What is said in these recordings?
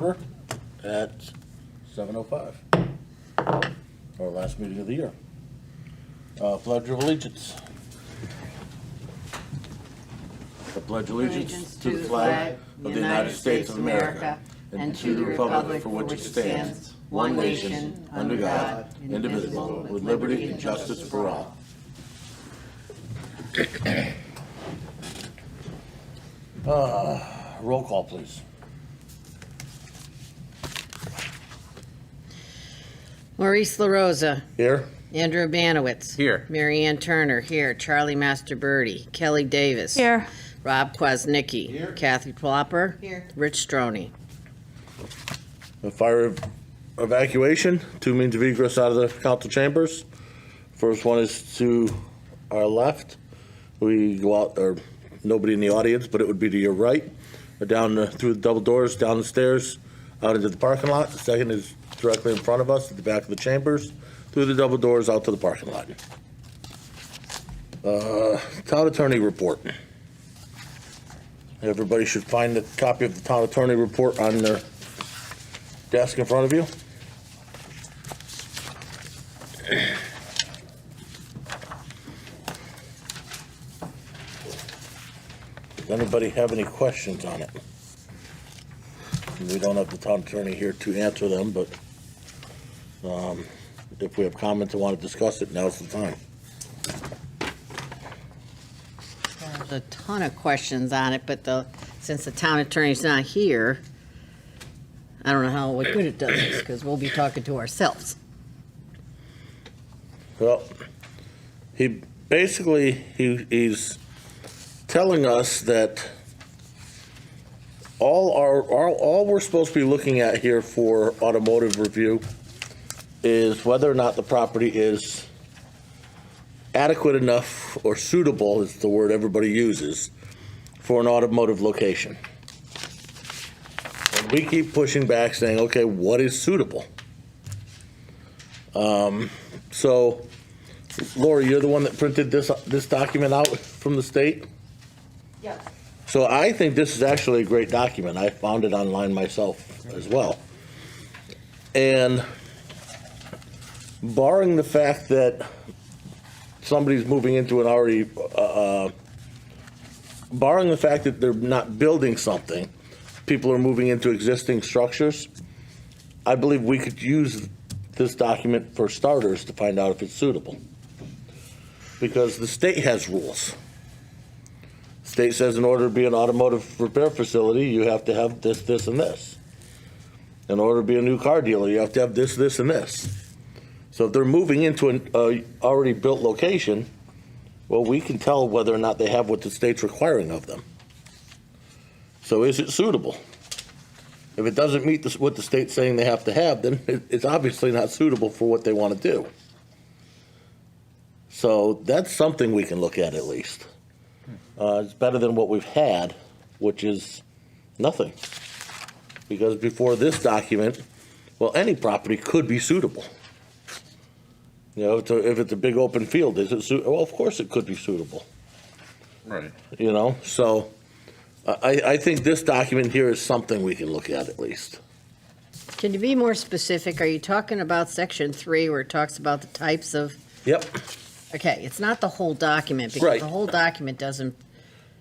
At 7:05, our last meeting of the year. Pledge of allegiance. I pledge allegiance to the flag of the United States of America and to the republic for which it stands, one nation, under God, indivisible, with liberty and justice for all. Roll call, please. Maurice LaRosa. Here. Andrew Banowitz. Here. Mary Ann Turner. Here. Charlie Masterbirdy. Kelly Davis. Here. Rob Kwasnicki. Here. Kathy Plopper. Here. Rich Stroni. The fire evacuation, 2 means of egress out of the council chambers. First one is to our left. We go out, or nobody in the audience, but it would be to your right, through the double doors, down the stairs, out into the parking lot. The second is directly in front of us, at the back of the chambers, through the double doors, out to the parking lot. Town attorney report. Everybody should find a copy of the town attorney report on their desk in front of you. Does anybody have any questions on it? We don't have the town attorney here to answer them, but if we have comments and want to discuss it, now's the time. There's a ton of questions on it, but since the town attorney's not here, I don't know what good it does us, because we'll be talking to ourselves. Well, he's telling us that all we're supposed to be looking at here for automotive review is whether or not the property is adequate enough or suitable, is the word everybody uses, for an automotive location. And we keep pushing back saying, okay, what is suitable? So, Lori, you're the one that printed this document out from the state? Yes. So I think this is actually a great document. I found it online myself as well. And barring the fact that somebody's moving into an already, barring the fact that they're not building something, people are moving into existing structures, I believe we could use this document for starters to find out if it's suitable. Because the state has rules. State says in order to be an automotive repair facility, you have to have this, this, and this. In order to be a new car dealer, you have to have this, this, and this. So if they're moving into an already built location, well, we can tell whether or not they have what the state's requiring of them. So is it suitable? If it doesn't meet what the state's saying they have to have, then it's obviously not suitable for what they want to do. So that's something we can look at least. It's better than what we've had, which is nothing. Because before this document, well, any property could be suitable. You know, if it's a big open field, is it suitable? Well, of course it could be suitable. Right. You know, so I think this document here is something we can look at least. Can you be more specific? Are you talking about section 3 where it talks about the types of, Yep. okay, it's not the whole document, because Right. the whole document doesn't,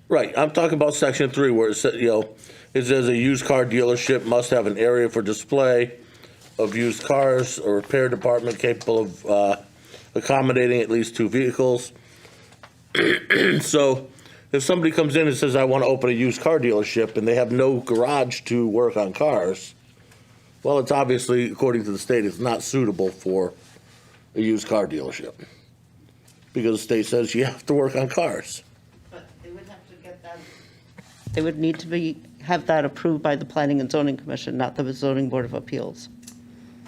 Right, I'm talking about section 3 where it says, it says a used car dealership must have an area for display of used cars or repair department capable of accommodating at least 2 vehicles. So if somebody comes in and says, I want to open a used car dealership, and they have no garage to work on cars, well, it's obviously, according to the state, it's not suitable for a used car dealership. Because the state says you have to work on cars. But they would have to get that. They would need to have that approved by the Planning and Zoning Commission, not the Zoning Board of Appeals.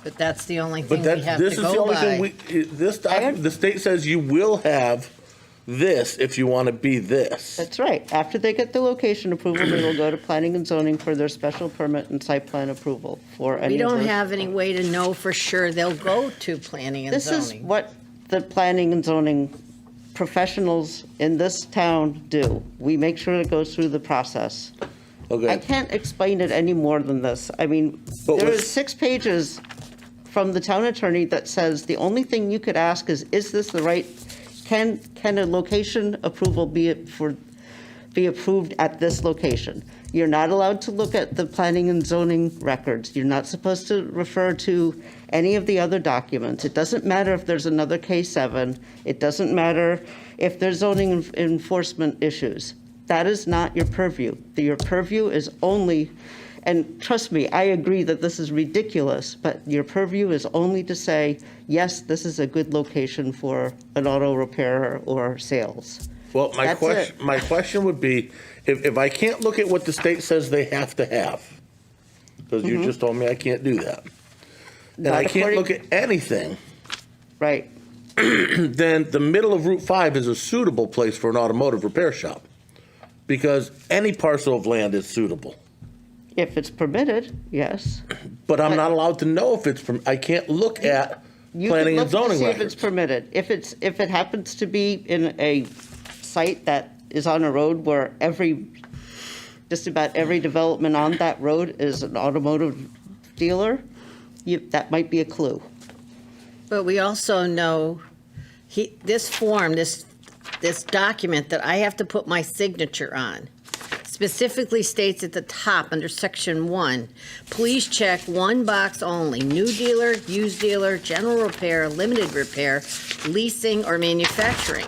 but that's the only thing But we have this to is the go only thing by. the state says you will have this if you want to be this. That's right. After they get the location approval, they will go to Planning and Zoning for their special permit and site plan approval for any We of don't those. have any way to know for sure they'll go to planning and This is zoning. what the Planning and Zoning professionals in this town do. We make sure it goes through the process. Okay. I can't explain it any more than this. I mean, But there with- is 6 pages from the town attorney that says the only thing you could ask is this the right, can a location approval be approved at this location? You're not allowed to look at the planning and zoning records. You're not supposed to refer to any of the other documents. It doesn't matter if there's another K7. It doesn't matter if there's zoning enforcement issues. That is not your purview. Your purview is only, and trust me, I agree that this is ridiculous, but your purview is only to say, yes, this is a good location for an auto repair or sales. Well, That's it. my question would be, if I can't look at what the state says they have to have, because you just told me I can't do that, and Not I can't according- look at anything, Right. then the middle of Route 5 is a suitable place for an automotive repair shop, because any parcel of land is suitable. If it's permitted, yes. But I'm But- not allowed to know if it's, I can't look at You planning can and look to zoning see if it's records. permitted. If it happens to be in a site that is on a road where just about every development on that road is an automotive dealer, that might be a clue. But we also know, this form, this document that I have to put my signature on, specifically states at the top, under section 1, please check one box only, new dealer, used dealer, general repair, limited repair, leasing, or manufacturing.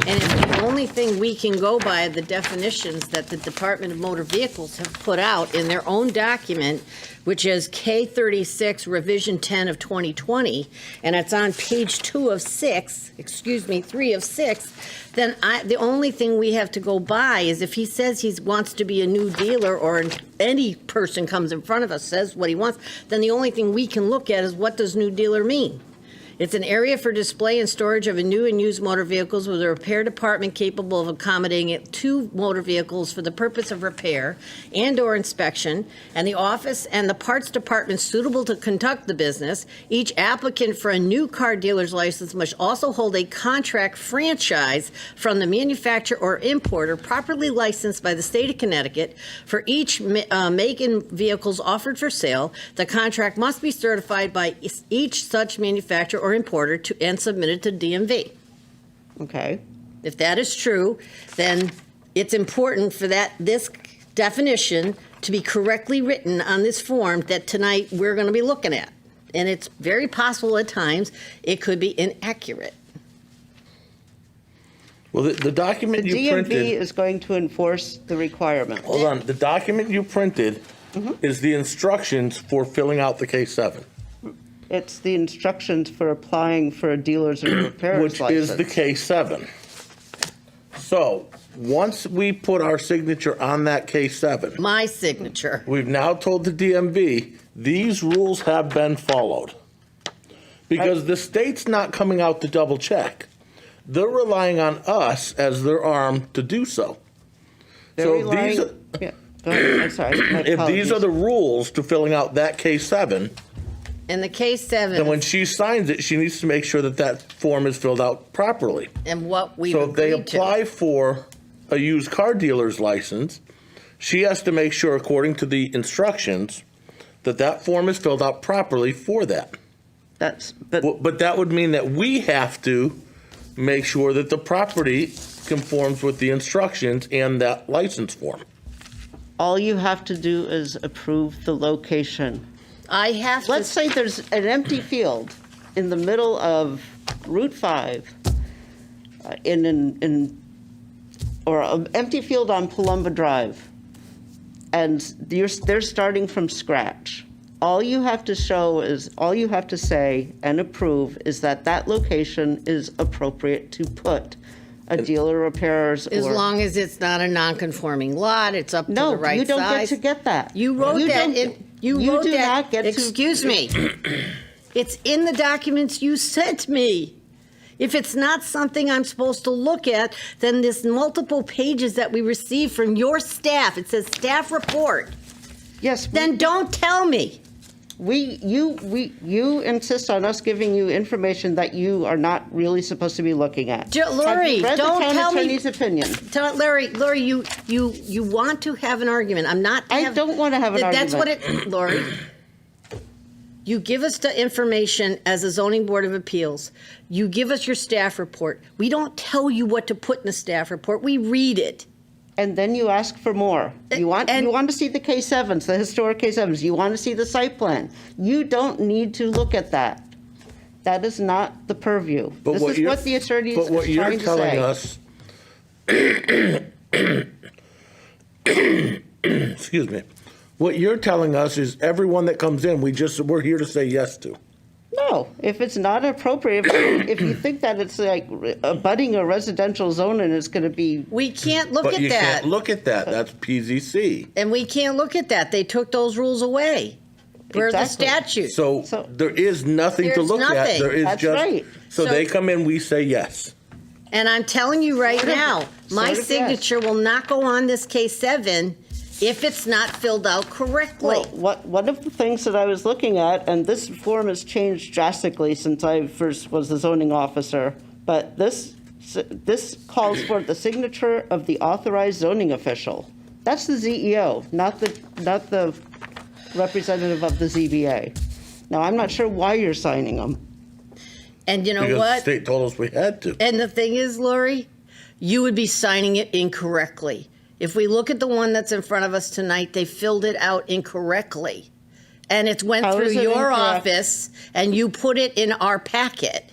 And if the only thing we can go by are the definitions that the Department of Motor Vehicles have put out in their own document, which is K36 Revision 10 of 2020, and it's on page 3 of 6, then the only thing we have to go by is if he says he wants to be a new dealer, or any person comes in front of us, says what he wants, then the only thing we can look at is what does new dealer mean? It's an area for display and storage of new and used motor vehicles with a repair department capable of accommodating 2 motor vehicles for the purpose of repair and/or inspection, and the office and the parts department suitable to conduct the business. Each applicant for a new car dealer's license must also hold a contract franchise from the manufacturer or importer properly licensed by the state of Connecticut for each make and vehicles offered for sale. The contract must be certified by each such manufacturer or importer and submitted to DMV. Okay? If that is true, then it's important for this definition to be correctly written on this form that tonight we're going to be looking at. And it's very possible at times it could be inaccurate. Well, the document The you DMV printed, is going to enforce the requirement. hold on, the document you printed is the instructions for filling out the K7, It's the instructions for applying for a dealer's and repairer's which license. is the K7. So, once we put our signature on that K7, My signature. we've now told the DMV, these rules have been followed. Because the state's not coming out to double check. They're relying on us as their arm to do so. They're So relying- these are- Yeah, go ahead, I'm sorry. My If these apologies. are the rules to filling out that K7, And the then when K7 she signs it, she needs to make sure that that form is filled out properly. and what we've So if they agreed to. apply for a used car dealer's license, she has to make sure, according to the instructions, that that form is filled out properly for that. But that would mean that we have to make sure that the property conforms with the instructions and that license form. all you have to do is approve the location. I have to. Let's say there's an empty field in the middle of Route 5, or an empty field on Palumba Drive, and they're starting from scratch. All you have to say and approve is that that location is appropriate to put a dealer, repairers, As or. long as it's not a non-conforming lot, it's up to the No, right size. you don't get to get that. You wrote that don't- in, you you wrote do that. not get to- Excuse me. It's in the documents you sent me. If it's not something I'm supposed to look at, then this multiple pages that we received from your staff, it says staff report, Yes. then don't tell me. You insist on us giving you information that you are not really supposed to be looking at. Lori, Have you read don't the town tell me- attorney's opinion? Lori, you want to have an argument. I'm not. I don't want to have an That's what argument. it, Lori. You give us the information as a zoning board of appeals. You give us your staff report. We don't tell you what to put in the staff report. We read it. And then you ask for more. You want to see the K7s, the historic K7s. You want to see the site plan. You don't need to look at that. That is not the purview. But This is you're- what the attorney is But what you're trying to telling say. us, excuse me, what you're telling us is everyone that comes in, we're here to say yes to. No, if it's not appropriate, if you think that it's like abutting a residential zone and it's going to be, We can't look But at you that. can't look at that. That's PZC. And we can't look at that. They took those rules away. Where's the Exactly. statute? So there is nothing to There's look at. nothing. There is That's just, right. so So- they come in, we say yes. And I'm telling you right now, my sort of, yes. signature will not go on this K7 if it's not filled out correctly. well, one of the things that I was looking at, and this form has changed drastically since I first was the zoning officer, but this calls for the signature of the authorized zoning official. That's the ZEO, not the representative of the ZBA. Now, I'm not sure why you're signing them. And you know Because the what? state told us we had to. And the thing is, Lori, you would be signing it incorrectly. If we look at the one that's in front of us tonight, they filled it out incorrectly. And it went How through is it your incorrect? office and you put it in our packet.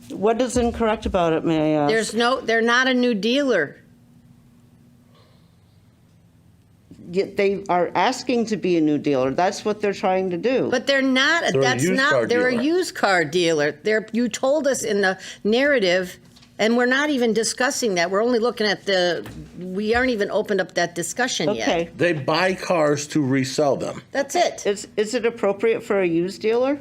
What is incorrect about it, may I ask? They're not a new dealer. Yet they are asking to be a new dealer. That's what they're trying to do. But they're not, They're a that's used car not, they're a dealer. used car dealer. You told us in the narrative, and we're not even discussing that. We're only looking at we aren't even opened up that discussion yet. Okay. They buy cars to resell them. That's it. Is it appropriate for a used dealer?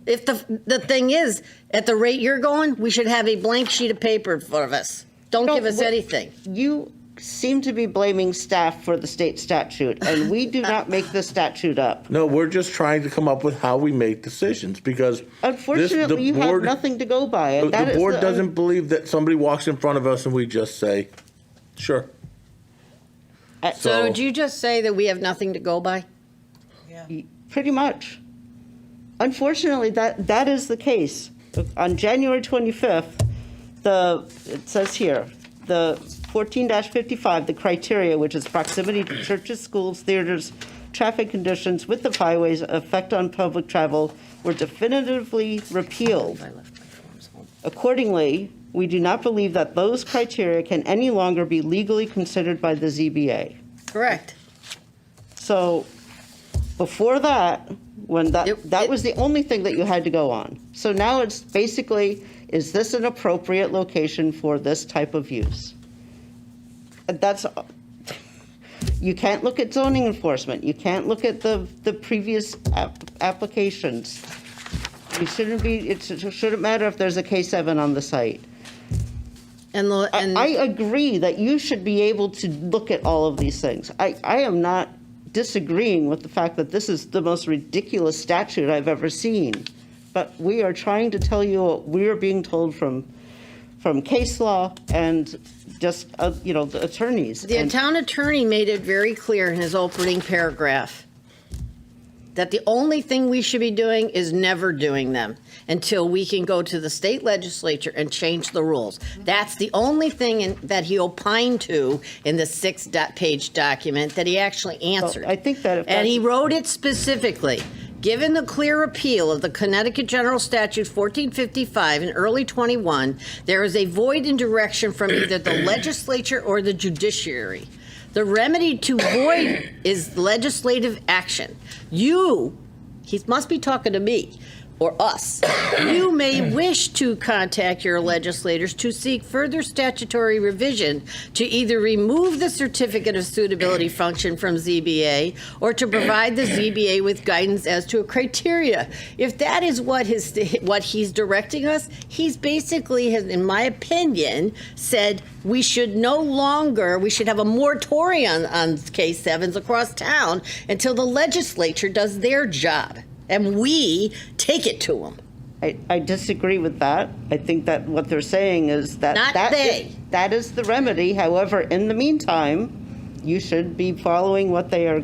If the thing is, at the rate you're going, we should have a blank sheet of paper in front of us. Don't No, give us what- anything. You seem to be blaming staff for the state statute, and we do not make the statute up. No, we're just trying to come up with how we make decisions because Unfortunately, you have nothing to go by. And that The is board doesn't believe that somebody walks in front of us and we just say, sure. So So- did you just say that we have nothing to go by? Pretty much. Unfortunately, that is the case. On January 25th, it says here, the 14-55, the criteria, which is proximity to churches, schools, theaters, traffic conditions, width of highways, effect on public travel, were definitively repealed. I left my forms home. Accordingly, we do not believe that those criteria can any longer be legally considered by the ZBA. Correct. So before that, when that It- was the only thing that you had to go on. So now it's basically, is this an appropriate location for this type of use? And that's, you can't look at zoning enforcement. You can't look at the previous applications. You shouldn't be, it shouldn't matter if there's a K7 on the site. I agree that you should be able to look at all of these things. I am not disagreeing with the fact that this is the most ridiculous statute I've ever seen. But we are trying to tell you what we are being told from case law and just, the attorneys. The And- town attorney made it very clear in his opening paragraph that the only thing we should be doing is never doing them until we can go to the state legislature and change the rules. That's the only thing that he opined to in the 6-page document that he actually answered. I think that if And he that's- wrote it specifically. Given the clear repeal of the Connecticut General Statute 1455 in early 21, there is a void in direction from either the legislature or the judiciary. The remedy to void is legislative action. You, he must be talking to me, or us, you may wish to contact your legislators to seek further statutory revision to either remove the certificate of suitability function from ZBA or to provide the ZBA with guidance as to a criteria. If that is what he's directing us, he's basically, in my opinion, said we should have a moratorium on K-7s across town until the legislature does their job, and we take it to them. I disagree with that. I think that what they're saying is that Not they. that is the remedy. However, in the meantime, you should be following what they are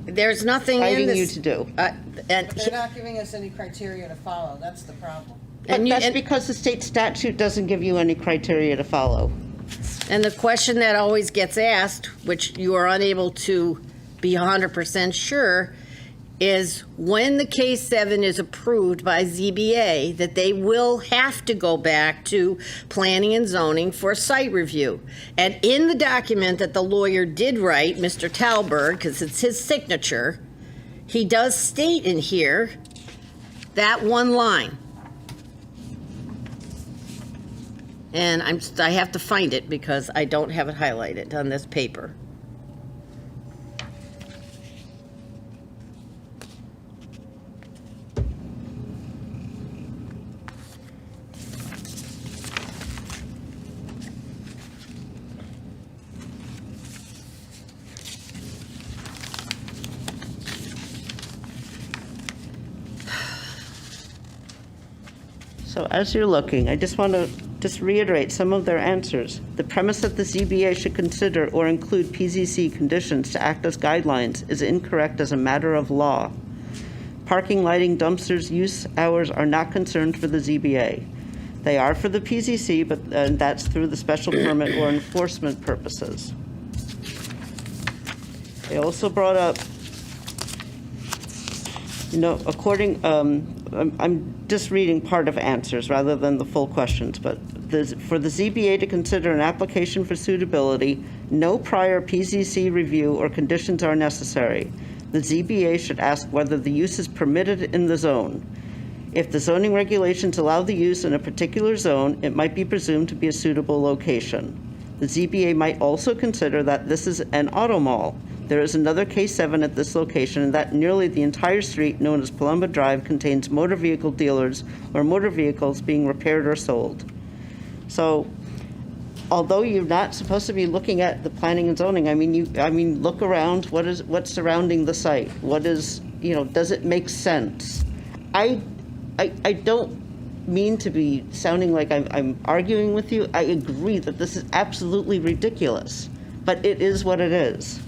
There's nothing in guiding this. you to do. And They're not giving us any criteria to follow, that's the problem. But and you- that's and- because the state statute doesn't give you any criteria to follow. And the question that always gets asked, which you are unable to be 100% sure, is when the K-7 is approved by ZBA, that they will have to go back to planning and zoning for a site review. And in the document that the lawyer did write, Mr. Talberg, because it's his signature, he does state in here that one line. And I have to find it because I don't have it highlighted on this paper. So as you're looking, I just want to reiterate some of their answers. The premise that the ZBA should consider or include PZC conditions to act as guidelines is incorrect as a matter of law. Parking, lighting, dumpsters, use hours are not concerned for the ZBA. They are for the PZC, but that's through the special permit or enforcement purposes. They also brought up, according, I'm just reading part of answers rather than the full questions, but for the ZBA to consider an application for suitability, no prior PZC review or conditions are necessary. The ZBA should ask whether the use is permitted in the zone. If the zoning regulations allow the use in a particular zone, it might be presumed to be a suitable location. The ZBA might also consider that this is an auto mall. There is another K-7 at this location, and that nearly the entire street, known as Palumba Drive, contains motor vehicle dealers or motor vehicles being repaired or sold. So, although you're not supposed to be looking at the planning and zoning, I mean, look around. What's surrounding the site? Does it make sense? I don't mean to be sounding like I'm arguing with you. I agree that this is absolutely ridiculous, but it is what it is.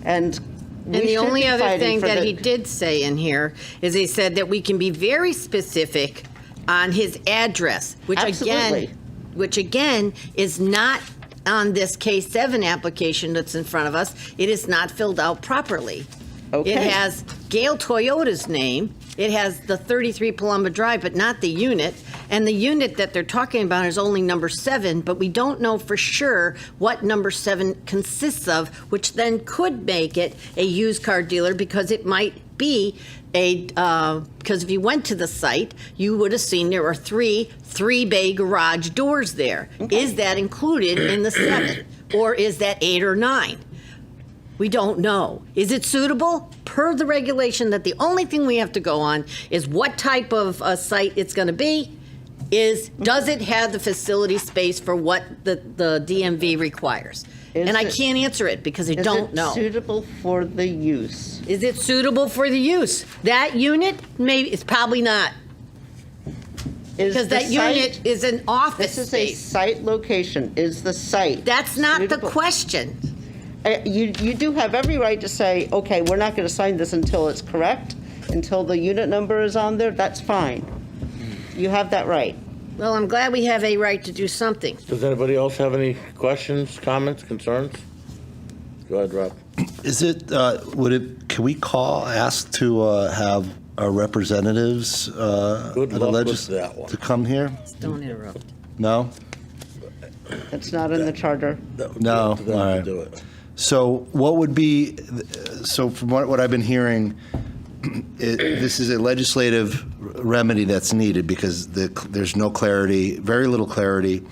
And the only other thing that he did say in here is he said that we can be very specific on his address, Absolutely. which again is not on this K-7 application that's in front of us. It is not filled out properly. Okay. It has Gale Toyota's name. It has the 33 Palumba Drive, but not the unit. And the unit that they're talking about is only number 7, but we don't know for sure what number 7 consists of, which then could make it a used car dealer because it might be because if you went to the site, you would have seen there are three-bay garage doors there. Okay. Is that included in the 7? Or is that 8 or 9? We don't know. Is it suitable? Per the regulation, that the only thing we have to go on is what type of a site it's going to be, does it have the facility space for what the DMV requires? And I can't answer it because I don't know. Is it suitable for the use? Is it suitable for the use? That unit, maybe, it's probably not. Because that unit is an office This is a space. site location. Is the site That's not the suitable? question. You do have every right to say, okay, we're not going to sign this until it's correct, until the unit number is on there. That's fine. You have that right. Well, I'm glad we have a right to do something. Does anybody else have any questions, comments, concerns? Go ahead, Rob. Is it, can we ask to have our representatives Good of the luck with that one. to come here? Don't interrupt. No? It's not in the charter. That would be No, up to them all to right. do it. So what would be, so from what I've been hearing, this is a legislative remedy that's needed because there's no clarity, very little clarity.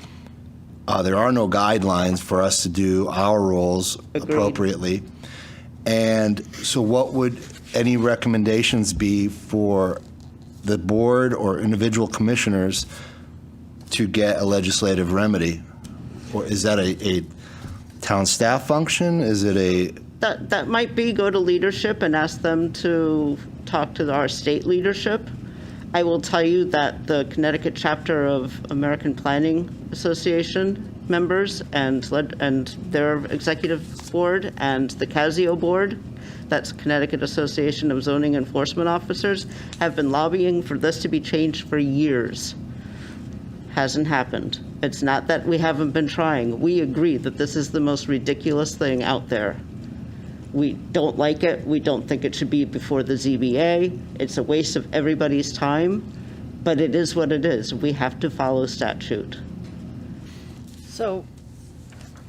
There are no guidelines for us to do our roles appropriately. And so what would any recommendations be for the board or individual commissioners to get a legislative remedy? Or is that a town staff function? Is it a, That might be go to leadership and ask them to talk to our state leadership. I will tell you that the Connecticut chapter of American Planning Association members and their executive board and the Casio board, that's Connecticut Association of Zoning Enforcement Officers, have been lobbying for this to be changed for years. Hasn't happened. It's not that we haven't been trying. We agree that this is the most ridiculous thing out there. We don't like it. We don't think it should be before the ZBA. It's a waste of everybody's time, but it is what it is. We have to follow statute. So,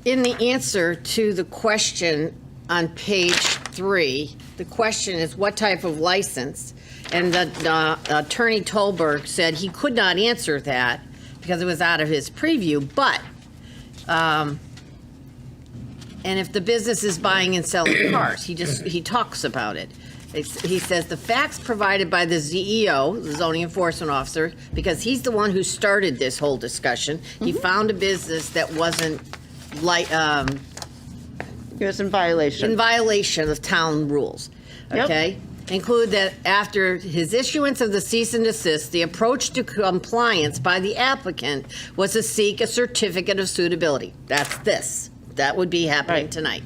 in the answer to the question on page 3, the question is what type of license? And the Attorney Tolberg said he could not answer that because it was out of his preview, but, and if the business is buying and selling cars, he talks about it. He says the facts provided by the ZEO, the zoning enforcement officer, because he's the one who started this whole discussion. He found a business that wasn't like, He was in violation. in violation of town rules, Yep. okay? Include that after his issuance of the cease and desist, the approach to compliance by the applicant was to seek a certificate of suitability. That's this. That would be happening Right. tonight.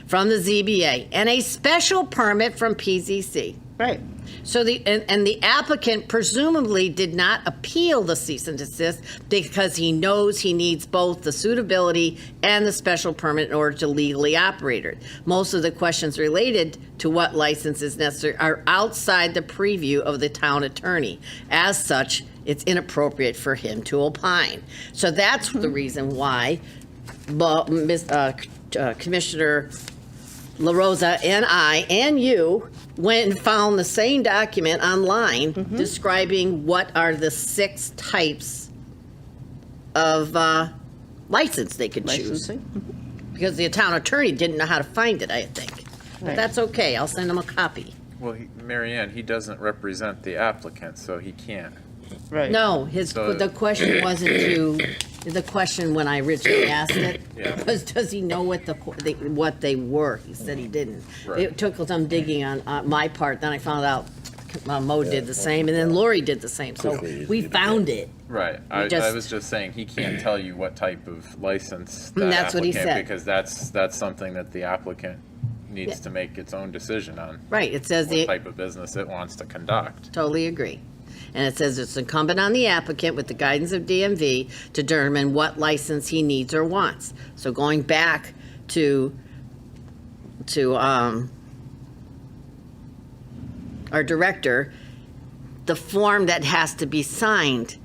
From the ZBA, and a special permit from PZC. Right. So the applicant presumably did not appeal the cease and desist because he knows he needs both the suitability and the special permit in order to legally operate it. Most of the questions related to what license is necessary are outside the purview of the town attorney. As such, it's inappropriate for him to opine. So that's the reason why Commissioner LaRosa and I and you went and found the same document online describing what are the 6 types of license they could choose. Licensing. Because the town attorney didn't know how to find it, I think. But Right. that's okay, I'll send him a copy. Well, Mary Ann, he doesn't represent the applicant, so he can't. Right. No, So- the question wasn't the question when I originally asked it, Yeah. was does he know what what they were? He said he didn't. Right. It took some digging on my part, then I found out Mo did the same, and then Lori did the same, so Quickly, we found it. Right. I just- was just saying, he can't tell you what type of license Mm, that that's what he applicant, said. because that's something that the applicant needs to make its own decision on. Right, it says What type of business it wants to conduct. totally agree. And it says it's incumbent on the applicant with the guidance of DMV to determine what license he needs or wants. So going back to our director, the form that has to be signed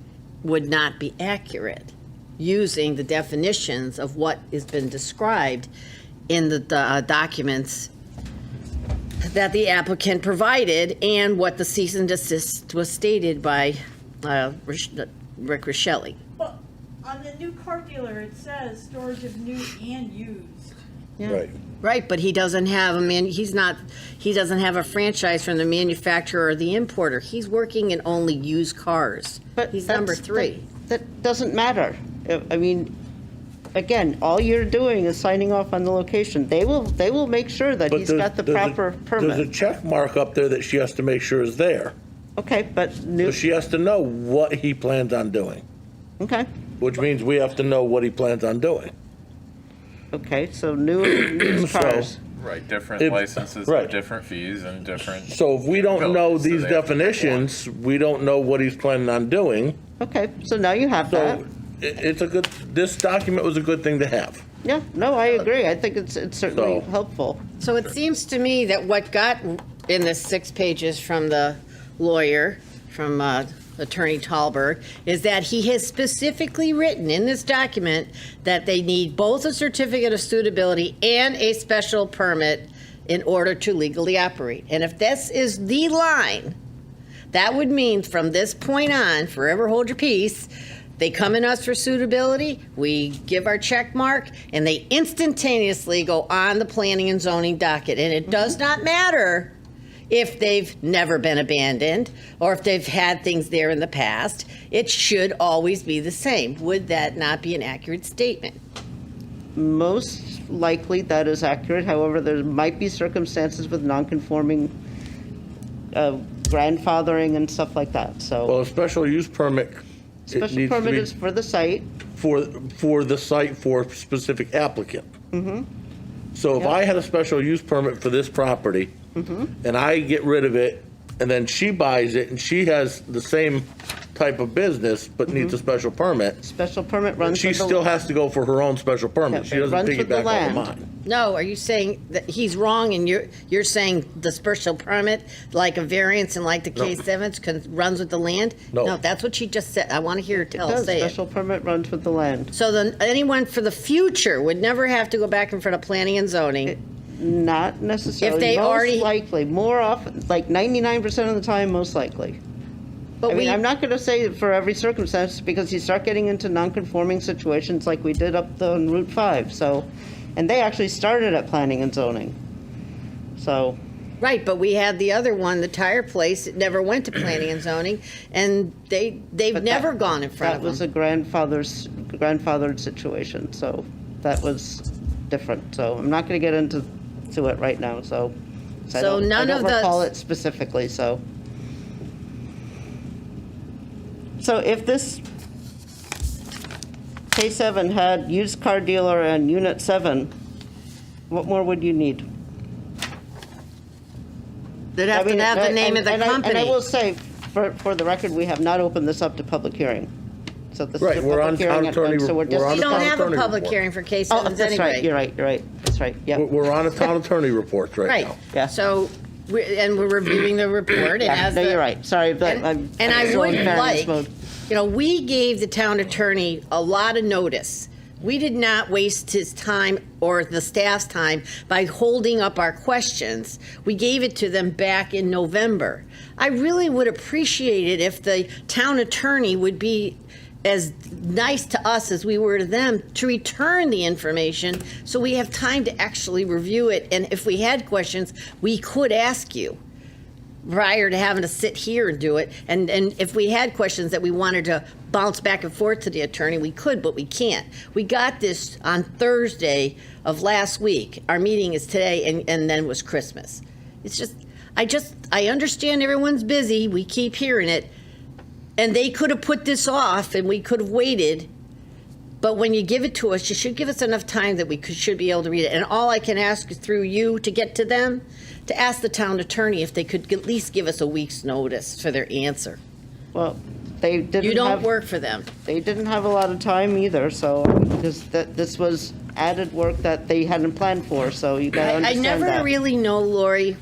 would not be accurate using the definitions of what has been described in the documents that the applicant provided and what the cease and desist was stated by Rick Rochelle. Well, on the new car dealer, it says storage of new and used. Right. Right, but he doesn't have he doesn't have a franchise from the manufacturer or the importer. He's working in only used cars. But He's number that's- 3. That doesn't matter. I mean, again, all you're doing is signing off on the location. They will make sure that But he's there's- got the there's a- proper There's a permit. check mark up there that she has to make sure is there. Okay, but So new, she has to know what he plans on doing, okay, which means we have to know what he plans on doing. okay, so new used So- cars. Right, different If- right. have different fees and different. So if we don't know abilities, so these they have to pick definitions, we don't know what he's planning on doing. Okay, so now you have that. So it's a good, this document was a good thing to have. Yeah, no, I agree. I think it's certainly So- helpful. So it seems to me that what got in the 6 pages from the lawyer, from Attorney Tolberg, is that he has specifically written in this document that they need both a certificate of suitability and a special permit in order to legally operate. And if this is the line, that would mean from this point on, forever hold your peace. They come in us for suitability, we give our check mark, and they instantaneously go on the planning and zoning docket. And it does not matter if they've never been abandoned or if they've had things there in the past. It should always be the same. Would that not be an accurate statement? Most likely that is accurate. However, there might be circumstances with non-conforming grandfathering and stuff like that, so. Well, a special use permit, it Special needs to permit be is for the site. for the site for a specific applicant. So if I had a special use permit for this property, and I get rid of it, and then she buys it, and she has the same type of business, but needs a special permit, Special permit runs she with the. still has to go for her own special permit. Yeah, She it doesn't runs with the piggyback off of land. mine. No, are you saying that he's wrong and you're saying the special permit, like a variance and like the K7s, runs with the land? No. That's what she just said. I want to hear her Does, say it. special permit runs with the land. So then anyone for the future would never have to go back in front of planning and zoning. Not necessarily. If they already- Most likely, more often, like 99% of the time, most likely. But I mean, we, I'm not going to say for every circumstance, because you start getting into non-conforming situations like we did up on Route 5, so, and they actually started at planning and zoning. So, right, but we had the other one, the tire place, it never went to planning and zoning, and they've but never that- gone in front that of was them. a grandfathered situation, so that was different. So I'm not going to get into it right now, so. I So don't- none of I don't recall the- it specifically, so. So if this K7 had used car dealer and unit 7, what more would you need? They'd have I mean, to have the name and- of the and I company. will say, for the record, we have not opened this up to public hearing. So this is Right, a we're on public hearing, town attorney- and so we're we're just. on We the don't town have a attorney public report. hearing for Oh, K7s that's right, you're anyway. right, that's right, yeah. We're on a town attorney report right Right, now. Yeah. so, and we're reviewing the report, and Yeah, as no, the. you're right, sorry, but I'm. And I so in would fairness like, mode. we gave the town attorney a lot of notice. We did not waste his time or the staff's time by holding up our questions. We gave it to them back in November. I really would appreciate it if the town attorney would be as nice to us as we were to them to return the information so we have time to actually review it. And if we had questions, we could ask you prior to having to sit here and do it. And if we had questions that we wanted to bounce back and forth to the attorney, we could, but we can't. We got this on Thursday of last week. Our meeting is today, and then was Christmas. It's just, I understand everyone's busy. We keep hearing it. And they could have put this off and we could have waited. But when you give it to us, you should give us enough time that we should be able to read it. And all I can ask is through you to get to them, to ask the town attorney if they could at least give us a week's notice for their answer. Well, they didn't have. You don't work for them. They didn't have a lot of time either, so, because this was added work that they hadn't planned for, so you gotta I understand never that. really know, Lori,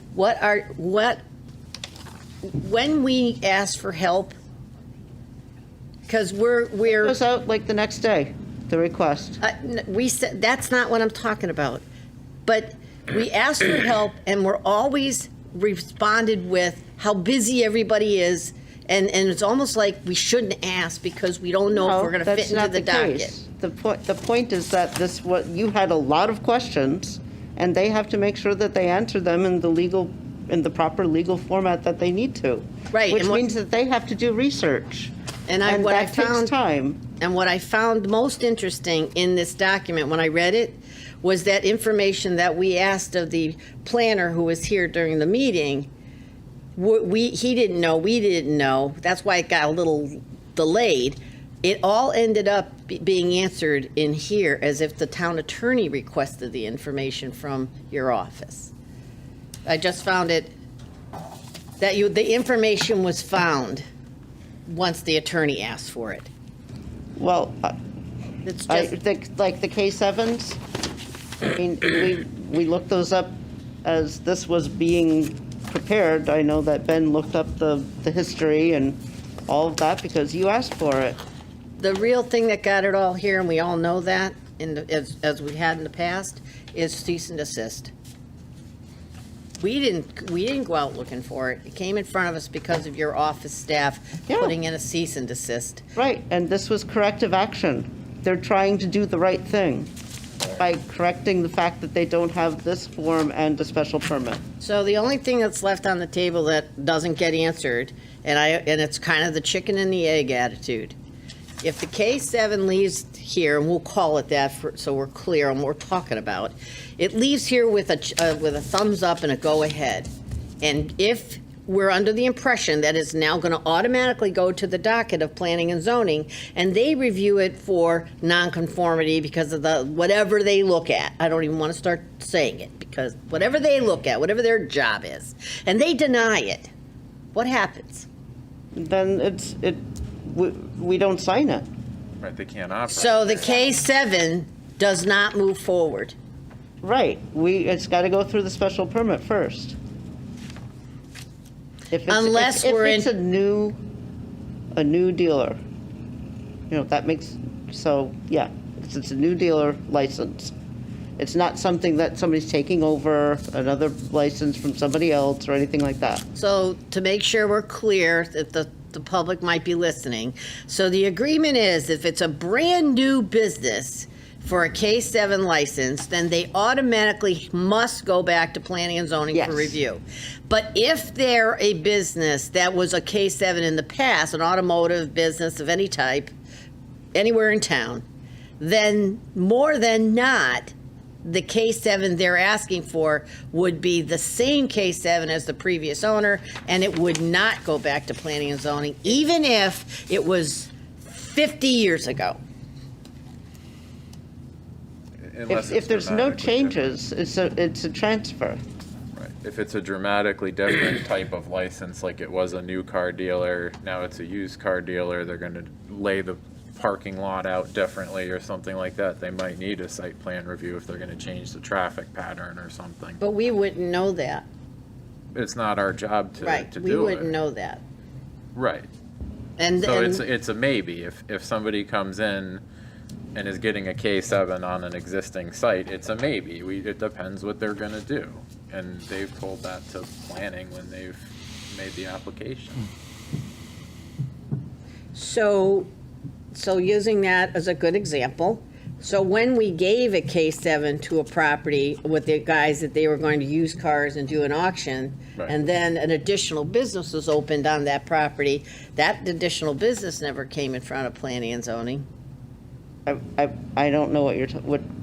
when we ask for help, because we're. It goes out like the next day, the request. We said, that's not what I'm talking about. But we asked for help and we're always responded with how busy everybody is. And it's almost like we shouldn't ask because we don't know if we're going to fit into the docket. case. The point is that you had a lot of questions, and they have to make sure that they answer them in the proper legal format that they need to. Right, Which and what- means that they have to do research. And what I that takes found- time. And what I found most interesting in this document when I read it was that information that we asked of the planner who was here during the meeting. He didn't know, we didn't know. That's why it got a little delayed. It all ended up being answered in here as if the town attorney requested the information from your office. I just found it, that the information was found once the attorney asked for it. Well, It's I just, think, like the K7s, I mean, we looked those up as this was being prepared. I know that Ben looked up the history and all of that because you asked for it. the real thing that got it all here, and we all know that, as we had in the past, is cease and desist. We didn't go out looking for it. It came in front of us because of your office staff Yeah. putting in a cease and desist. Right, and this was corrective action. They're trying to do the right thing by correcting the fact that they don't have this form and a special permit. So the only thing that's left on the table that doesn't get answered, and it's kind of the chicken and the egg attitude. If the K7 leaves here, and we'll call it that so we're clear on what we're talking about, it leaves here with a thumbs up and a go ahead. And if we're under the impression that it's now going to automatically go to the docket of planning and zoning, and they review it for nonconformity because of the, whatever they look at. I don't even want to start saying it, because whatever they look at, whatever their job is, and they deny it, what happens? Then we don't sign it. Right, they can't operate. So the K7 does not move forward. Right, it's got to go through the special permit first. Unless we're If it's a new dealer, that makes, so, yeah, it's a new dealer license. It's not something that somebody's taking over, another license from somebody else or anything like that. So to make sure we're clear, that the public might be listening, so the agreement is if it's a brand-new business for a K7 license, then they automatically must go back to planning and zoning Yes. for review. But if they're a business that was a K7 in the past, an automotive business of any type, anywhere in town, then more than not, the K7 they're asking for would be the same K7 as the previous owner, and it would not go back to planning and zoning, even if it was 50 years ago. Unless If it's there's no dramatically changes, it's a transfer. different. Right. If it's a dramatically different type of license, like it was a new car dealer, now it's a used car dealer, they're gonna lay the parking lot out differently or something like that, they might need a site plan review if they're gonna change the traffic pattern or something. But we wouldn't know that. It's not our job to do it. Right, we wouldn't know that. Right. And So then, it's a maybe. If somebody comes in and is getting a K7 on an existing site, it's a maybe. It depends what they're gonna do. And they've told that to planning when they've made the application. so using that as a good example, so when we gave a K7 to a property with the guys that they were going to use cars and do an auction, Right. and then an additional business was opened on that property, that additional business never came in front of planning and zoning. I don't know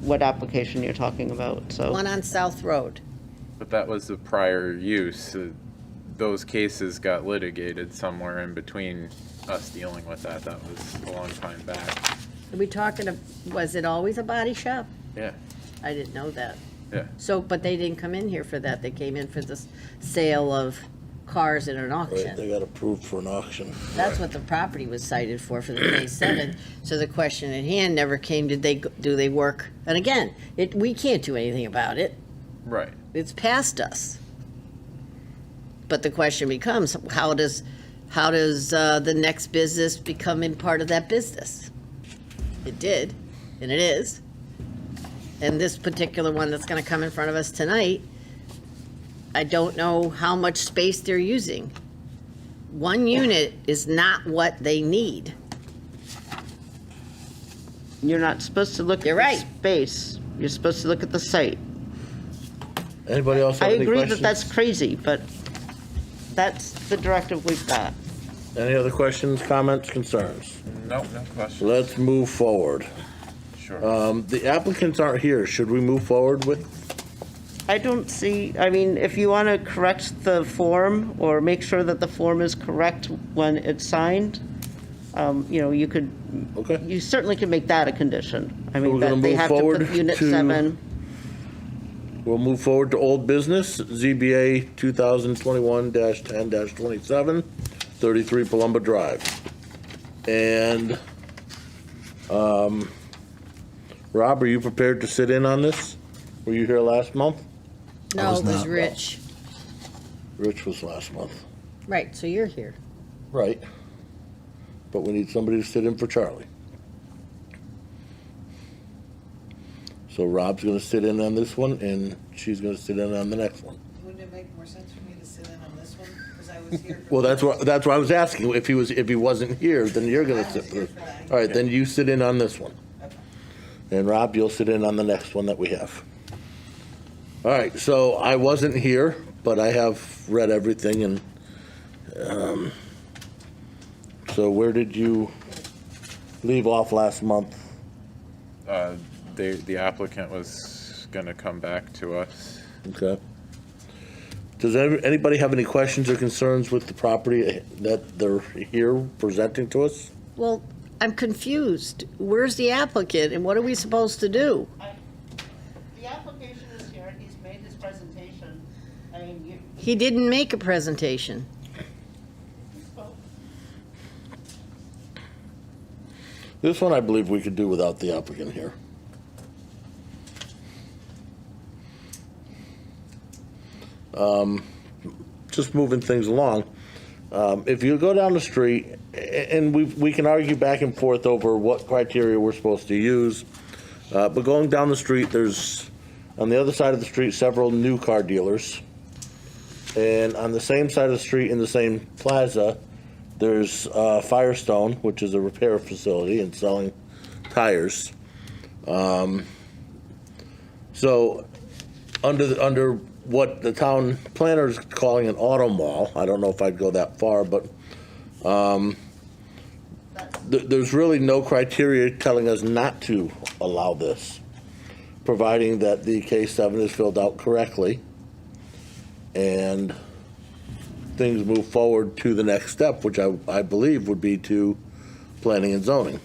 what application you're talking about, so. One on South Road. But that was the prior use. Those cases got litigated somewhere in between us dealing with that. That was a long time back. Are we talking, was it always a body shop? Yeah, I didn't know that. yeah. So, but they didn't come in here for that. They came in for the sale of cars in an Right, auction. they got approved for an auction. That's what the property was cited for the K7. So the question at hand never came, do they work? And again, we can't do anything about it. Right. It's past us. But the question becomes, how does the next business become in part of that business? It did, and it is. And this particular one that's gonna come in front of us tonight, I don't know how much space they're using. One unit is not what they need. You're not supposed to look at You're the right. space. You're supposed to look at the site. Anybody else I have any agree questions? that that's crazy, but that's the directive we've got. Any other questions, comments, concerns? No question. Let's move forward. Sure. The applicants aren't here. Should we move forward with? I don't see, I mean, if you want to correct the form or make sure that the form is correct when it's signed, you could, Okay. you certainly can make that a condition. I we're mean, gonna that they move have to forward put unit to- 7. We'll move forward to old business, ZBA 2021-10-27, 33 Palumba Drive. And, Rob, are you prepared to sit in on this? Were you here last month? No, was it was not. Rich. Rich was last month. Right, so you're here. Right. But we need somebody to sit in for Charlie. So Rob's gonna sit in on this one, and she's gonna sit in on the next one. Would it make more sense for me to sit in on this one? Because I was here for. Well, that's why I was asking. If he wasn't here, then you're gonna I was sit here for. for that. All right, then you sit in on this one. Okay. And Rob, you'll sit in on the next one that we have. All right, so I wasn't here, but I have read everything and, so where did you leave off last month? The applicant was gonna come back to us. Okay. Does anybody have any questions or concerns with the property that they're here presenting to us? Well, I'm confused. Where's the applicant and what are we supposed to do? The application is here, he's made his presentation. I mean, you He didn't make a presentation. spoke. This one I believe we could do without the applicant here. Just moving things along. If you go down the street, and we can argue back and forth over what criteria we're supposed to use, but going down the street, there's, on the other side of the street, several new car dealers. And on the same side of the street, in the same plaza, there's Firestone, which is a repair facility and selling tires. So, under what the town planner is calling an auto mall, I don't know if I'd go that far, but there's really no criteria telling us not to allow this, providing that the K-7 is filled out correctly and things move forward to the next step, which I believe would be to planning and zoning.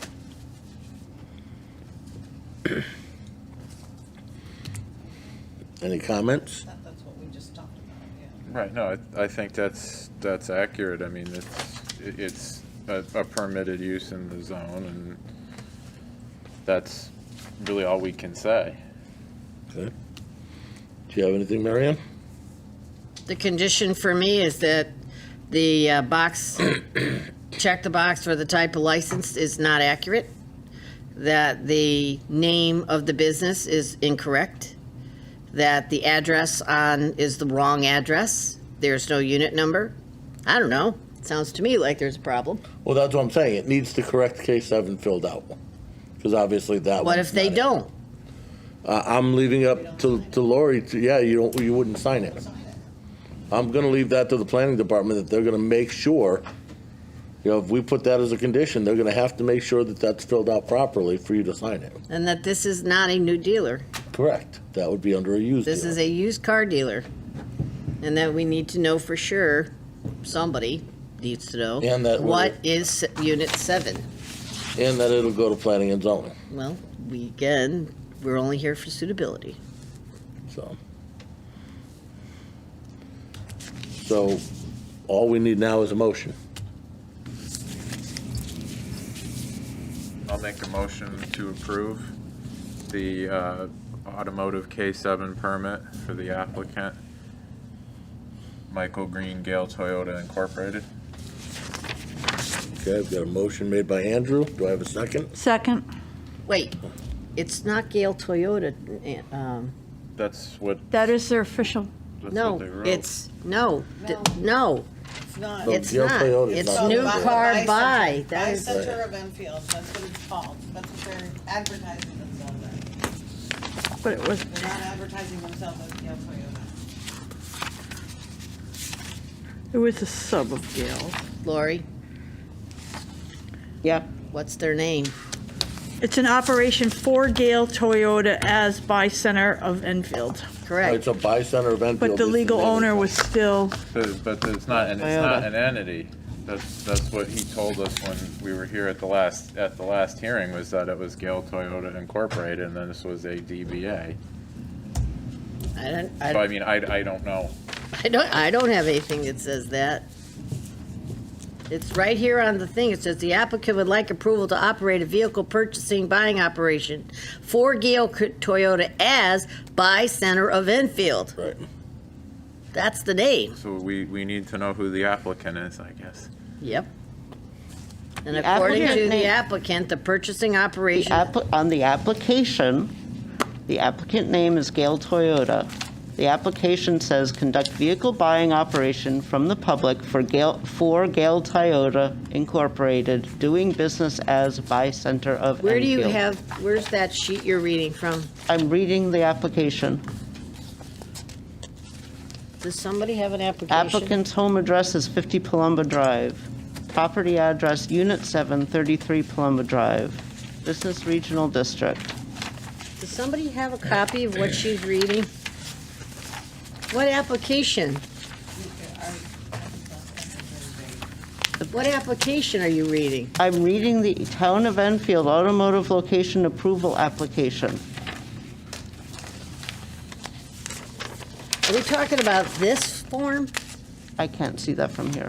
Any comments? That's what we just talked about, yeah. Right, no, I think that's accurate. I mean, it's a permitted use in the zone, and that's really all we can say. Okay. Do you have anything, Marianne? The condition for me is that the box, check the box for the type of license is not accurate, that the name of the business is incorrect, that the address on is the wrong address, there's no unit number. I don't know. Sounds to me like there's a problem. Well, that's what I'm saying. It needs the correct K-7 filled out, because obviously that What one's if they not it. don't? I'm leaving up to Lori, you wouldn't sign it. I'm gonna leave that to the planning department, that they're gonna make sure, if we put that as a condition, they're gonna have to make sure that that's filled out properly for you to sign it. And that this is not a new dealer. Correct. That would be under a used This dealer. is a used car dealer. And that we need to know for sure, somebody needs to know, And that what is Unit 7? And that it'll go to planning and zoning, Well, we're only here for suitability. so. So, all we need now is a motion. I'll make a motion to approve the automotive K-7 permit for the applicant, Michael Green Gale Toyota Incorporated. Okay, I've got a motion made by Andrew. Do I have a second? Second. Wait, it's not Gale Toyota, That's what That is their official. no, they wrote. it's, no, no, It's not. No. it's Gale not. Toyota is It's not new Toyota. car buy. That Buy is, Center of Enfield, that's what it's called. That's what they're advertising themselves as. But it was, They're not advertising themselves as Gale Toyota. it was a sub of Gale. Lori, Yeah, what's their name? It's an operation for Gale Toyota as by Center of Enfield. Correct. It's a buy center of Enfield. But the is legal name of owner it. was still, But it's not an entity. That's what he told us when we were here at the last hearing, was that it was Gale Toyota Incorporated, and then this was a DBA. So I mean, I don't know. I don't have anything that says that. It's right here on the thing. It says the applicant would like approval to operate a vehicle purchasing buying operation for Gale Toyota as by Center of Enfield. Right. That's the name. So we need to know who the applicant is, I guess. Yep. And The according to applicant the name- applicant, the purchasing the operation, on the application, the applicant name is Gale Toyota, The application says conduct vehicle buying operation from the public for Gale Toyota Incorporated, doing business as by Center of Where do you Enfield. have, where's that sheet you're reading from? I'm reading the application. Does somebody have an application? Applicant's home address is 50 Palumba Drive. Property address, Unit 7, 33 Palumba Drive. Business Regional District. Does somebody have a copy of what she's reading? What application? What application are you reading? I'm reading the Town of Enfield Automotive Location Approval Application. Are we talking about this form? I can't see that from here.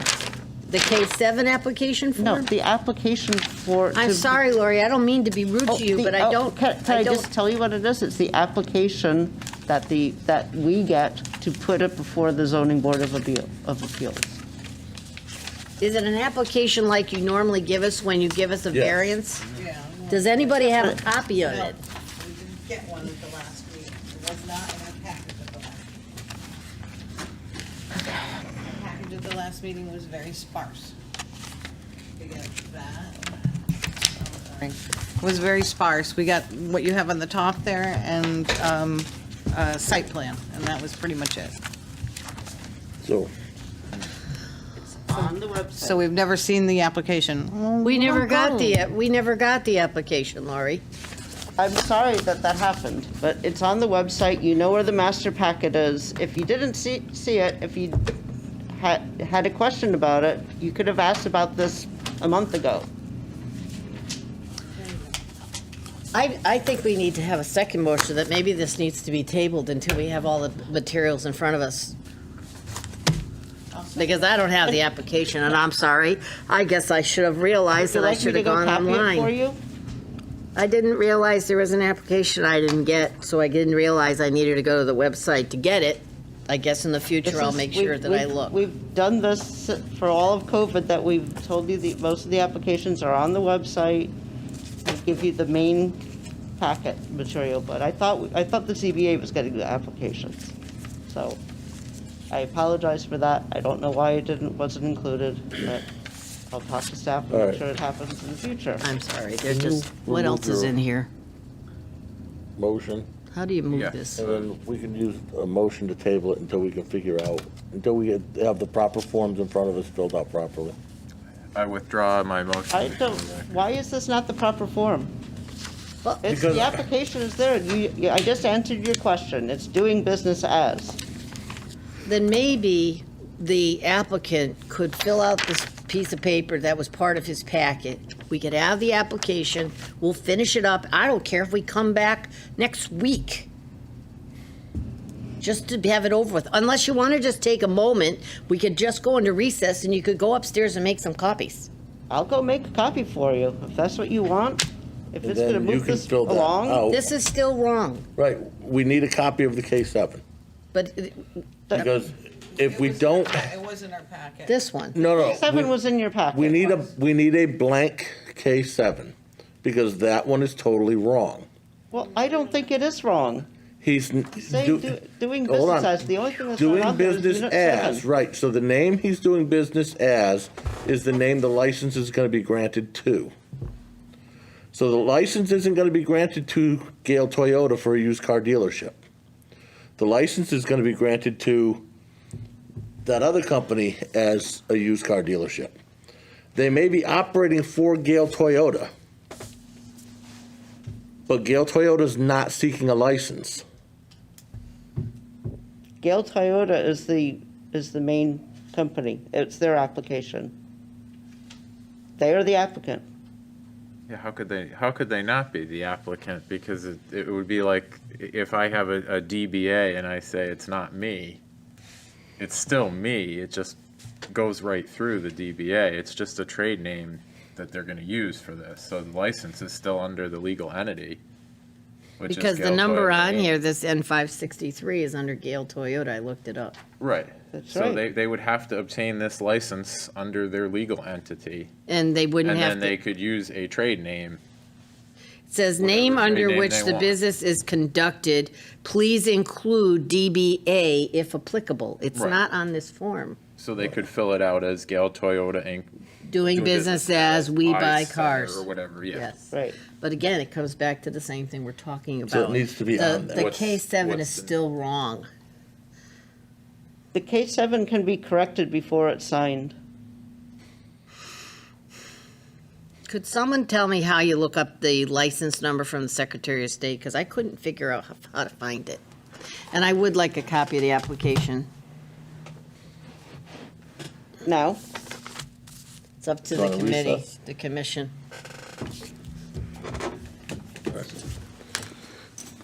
The K-7 application No, form? the application for. I'm to- sorry, Lori, I don't mean to be rude Oh, to you, the- but I oh, don't, Can I don't, just tell you what it is? It's the application that we get to put it before the zoning board of appeals. is it an application like you normally give us when you give us a Yes. variance? Yeah. Does anybody have a copy of No, it? we didn't get one at the last meeting. It was not in our package at the last. The package at the last meeting was very sparse. We got that. Sorry. It was very sparse. We got what you have on the top there and a site plan, and that was pretty much it. So, On the website. So we've never seen the application. We never got the application, Lori. I'm sorry that happened, but it's on the website. You know where the master packet is. If you didn't see it, if you had a question about it, you could have asked about this a month ago. I think we need to have a second motion that maybe this needs to be tabled until we have all the materials in front of us. Because I don't have the application, and I'm sorry. I guess I should have realized Would that you I like me should to have go gone copy it for online. you? I didn't realize there was an application I didn't get, so I didn't realize I needed to go to the website to get it. I guess in the future, I'll make sure that I look. We've done this for all of COVID, that we've told you most of the applications are on the website. We give you the main packet material, but I thought the ZBA was getting the applications. So I apologize for that. I don't know why it wasn't included, but I'll talk to staff and All make right. sure it happens in the future. I'm sorry, there's Can you just, what else remove is your- in here? motion, How do you Yeah. move this? and then we can use a motion to table it until we can figure out, until we have the proper forms in front of us filled out properly. I withdraw my motion. I don't, why is this not the proper form? Well, It's, Because- the application is there. I just answered your question. It's doing business as. Then maybe the applicant could fill out this piece of paper that was part of his packet. We could have the application, we'll finish it up. I don't care if we come back next week. Just to have it over with. Unless you want to just take a moment, we could just go into recess and you could go upstairs and make some copies. I'll go make a copy for you, if that's what you want. If And it's gonna then you move can this fill that along. out. This is still wrong, Right, we need a copy of the K-7, but because if we don't, It was in our packet. this one. no. 7 we- was in your packet. We need a blank K-7, because that one is totally wrong. Well, I don't think it is wrong. He's Saying doing hold business on. as, the only thing that's not Doing on there is business unit as, 7. right, so the name he's doing business as is the name the license is gonna be granted to. So the license isn't gonna be granted to Gale Toyota for a used car dealership. The license is gonna be granted to that other company as a used car dealership. They may be operating for Gale Toyota, but Gale Toyota's not seeking a license. Gale Toyota is the main company. It's their application. They are the applicant. Yeah, how could they not be the applicant? Because it would be like if I have a DBA and I say it's not me, it's still me. It just goes right through the DBA. It's just a trade name that they're gonna use for this. So the license is still under the legal entity, which is Because the Gale number Toyota on Inc. here, this N563 is under Gale Toyota, I looked it up. Right. That's So right. they would have to obtain this license under their legal entity, And they wouldn't and have then they to, could use a trade name. Says, name Whatever under name which they the want. business is conducted, please include DBA if applicable. It's Right. not on this form. So they could fill it out as Gale Toyota Inc. Doing business as We Buy Center Cars. Or whatever, yeah. Yes. Right. But again, it comes back to the same thing we're talking about. So it needs to be The- on there. The What's- K7 is what's the- still wrong. The K7 can be corrected before it's signed. Could someone tell me how you look up the license number from the Secretary of State? Because I couldn't figure out how to find it. And I would like a copy of the application. Now, It's up to Do you the wanna committee, recess? the commission.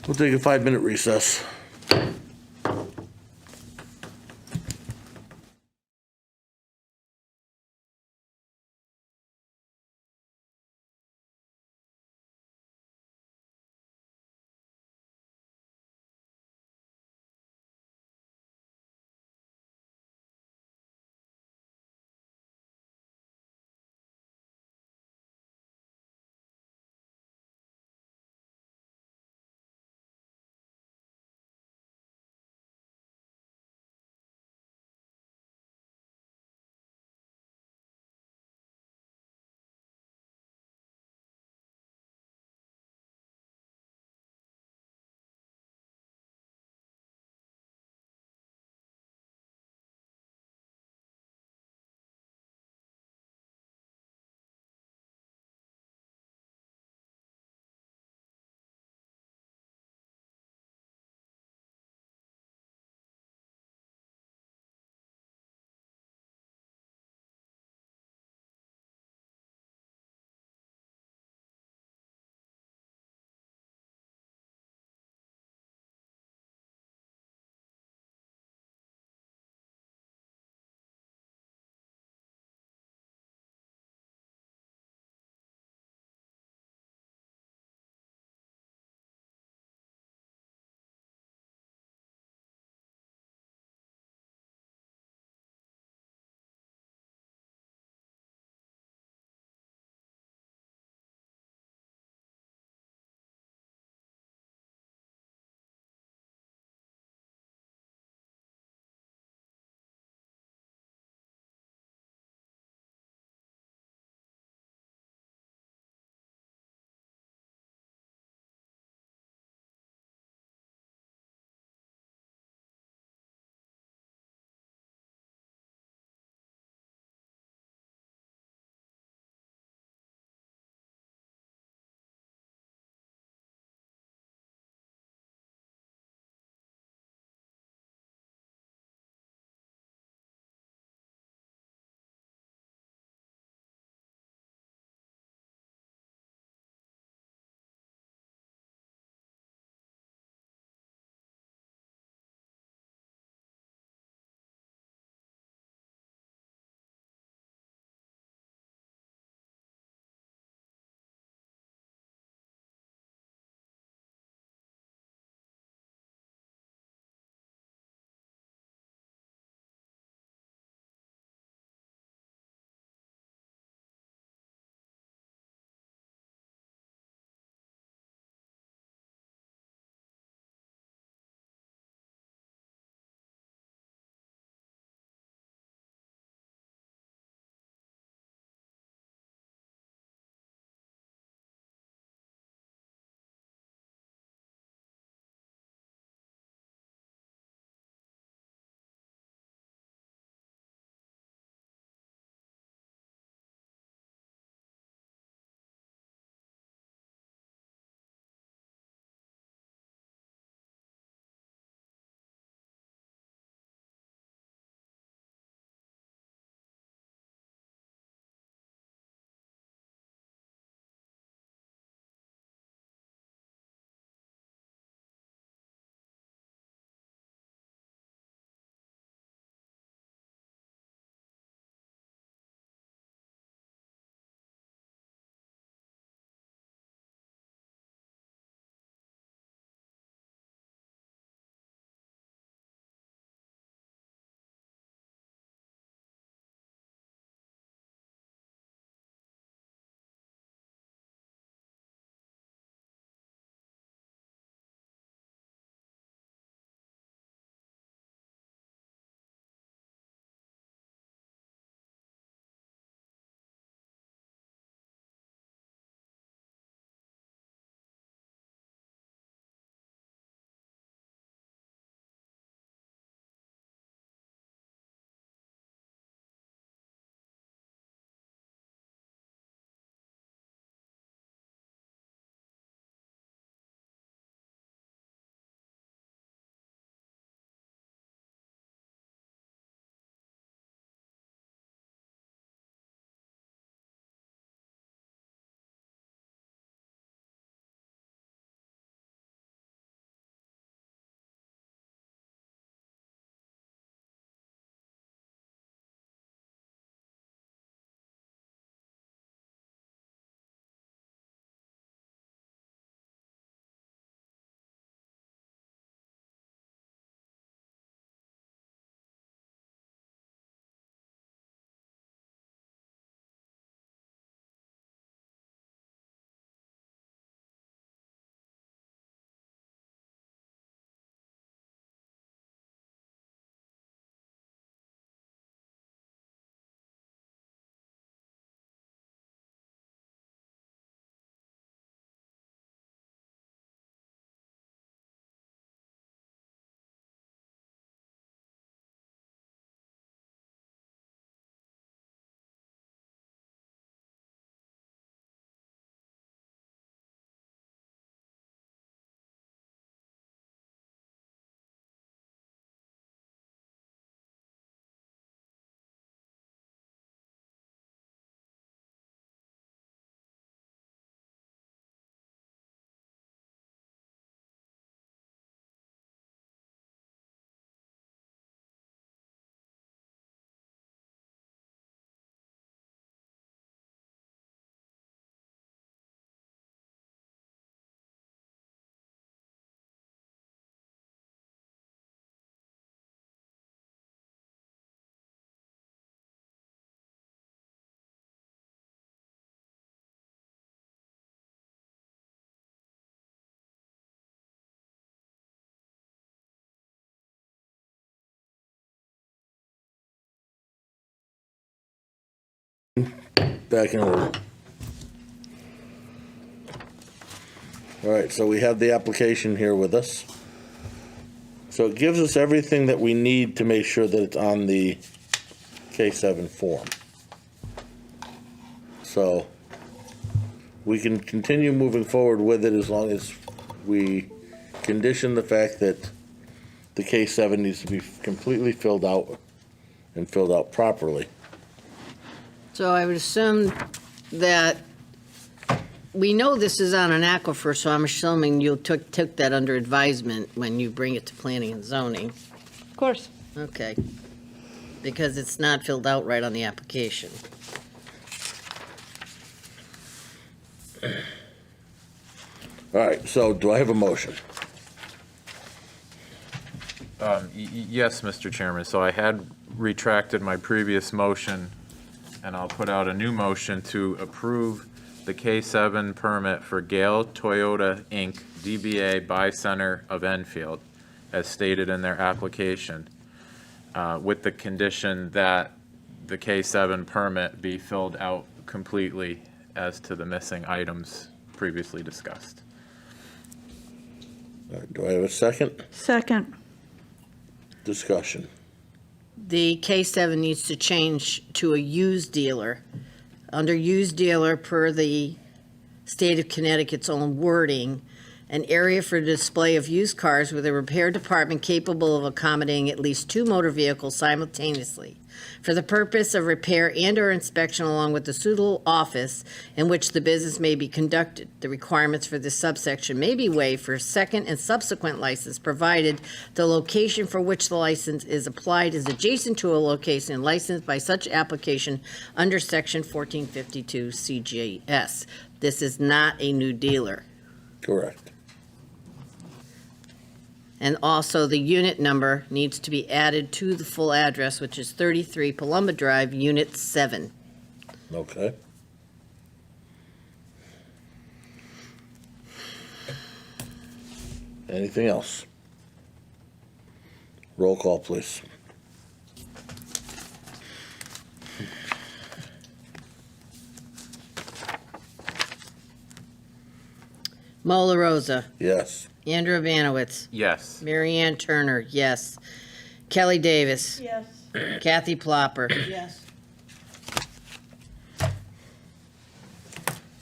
We'll take a 5-minute recess. Back in order. All right, so we have the application here with us. So it gives us everything that we need to make sure that it's on the K7 form. So we can continue moving forward with it as long as we condition the fact that the K7 needs to be completely filled out and filled out properly. So I would assume that, we know this is on an aquifer, so I'm assuming you took that under advisement when you bring it to planning and zoning. Of course. Okay. Because it's not filled out right on the application. All right, so do I have a motion? Yes, Mr. Chairman, so I had retracted my previous motion, and I'll put out a new motion to approve the K7 permit for Gale Toyota, Inc., DBA Buy Center of Enfield, as stated in their application, with the condition that the K7 permit be filled out completely as to the missing items previously discussed. All right, do I have a second? Second. Discussion. The K7 needs to change to a used dealer. Under used dealer, per the state of Connecticut's own wording, an area for display of used cars with a repair department capable of accommodating at least 2 motor vehicles simultaneously for the purpose of repair and/or inspection, along with the suitable office in which the business may be conducted. The requirements for this subsection may be waived for second and subsequent license, provided the location for which the license is applied is adjacent to a location licensed by such application under section 1452 CGS. This is not a new dealer. Correct. And also, the unit number needs to be added to the full address, which is 33 Palumba Drive, Unit 7. Okay. Anything else? Roll call, please. Mola Rosa, Yes. Andrew Abanowitz, Yes. Mary Ann Turner, yes. Kelly Davis, Yes. Kathy Plopper, Yes.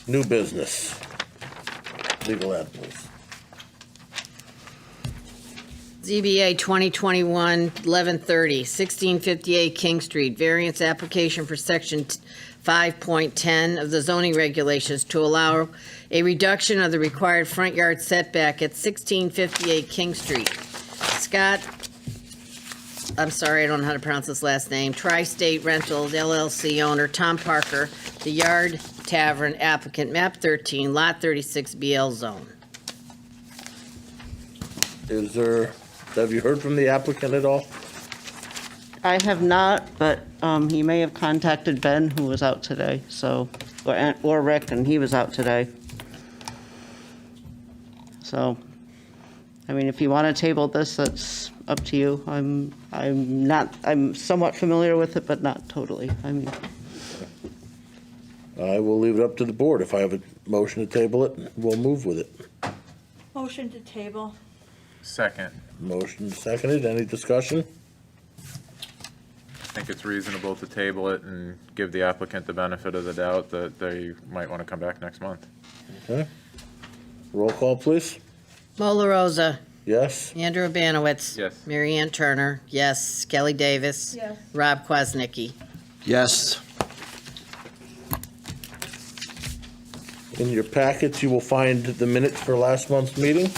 New business. Legal ad, please. ZBA 2021-1130, 1658 King Street, variance application for section 5.10 of the zoning regulations to allow a reduction of the required front yard setback at 1658 King Street. Scott, I'm sorry, I don't know how to pronounce this last name, Tri-State Rentals LLC owner, Tom Parker, the Yard Tavern applicant, map 13, lot 36, BL zone. Have you heard from the applicant at all? I have not, but he may have contacted Ben, who was out today, so, or Rick, and he was out today. So, I mean, if you want to table this, that's up to you. I'm somewhat familiar with it, but not totally. I mean, I will leave it up to the board. If I have a motion to table it, we'll move with it. Motion to table. Second. Motion seconded. Any discussion? I think it's reasonable to table it and give the applicant the benefit of the doubt that they might want to come back next month. Okay. Roll call, please. Mola Rosa, Yes? Andrew Abanowitz. Yes. Mary Ann Turner, yes. Kelly Davis. Yes. Rob Kwasnicki. Yes. In your packets, you will find the minutes for last month's meeting.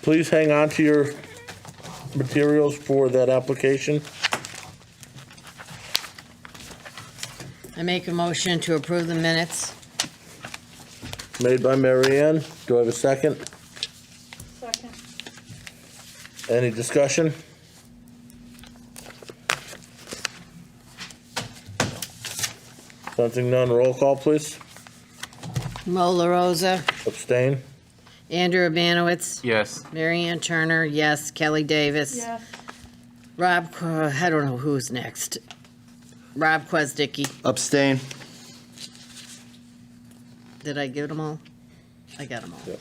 Please hang on to your materials for that application. I make a motion to approve the minutes. Made by Mary Ann. Do I have a second? Second. Any discussion? Something none. Roll call, please. Mola Rosa, Abstain. Andrew Abanowitz. Yes. Mary Ann Turner, yes. Kelly Davis. Yes. I don't know who's next. Rob Quazdicky. Abstain. Did I give them all? I got them all. Yep.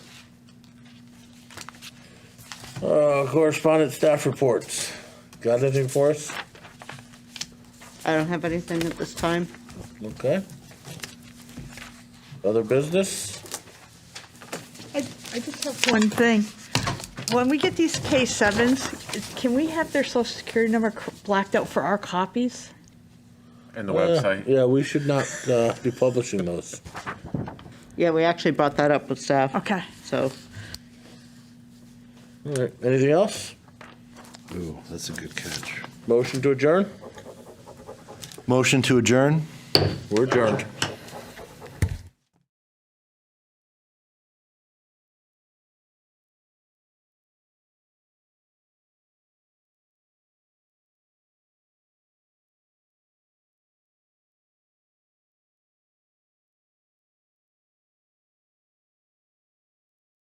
Correspondent staff reports. Got anything for us? I don't have anything at this time. Okay. Other business? I just have one thing. When we get these K7s, can we have their social security number blacked out for our copies? And the website. Yeah, we should not be publishing those. Yeah, we actually brought that up with staff. Okay. So, All right, anything else? Ooh, that's a good catch. Motion to adjourn? Motion to adjourn? We're adjourned.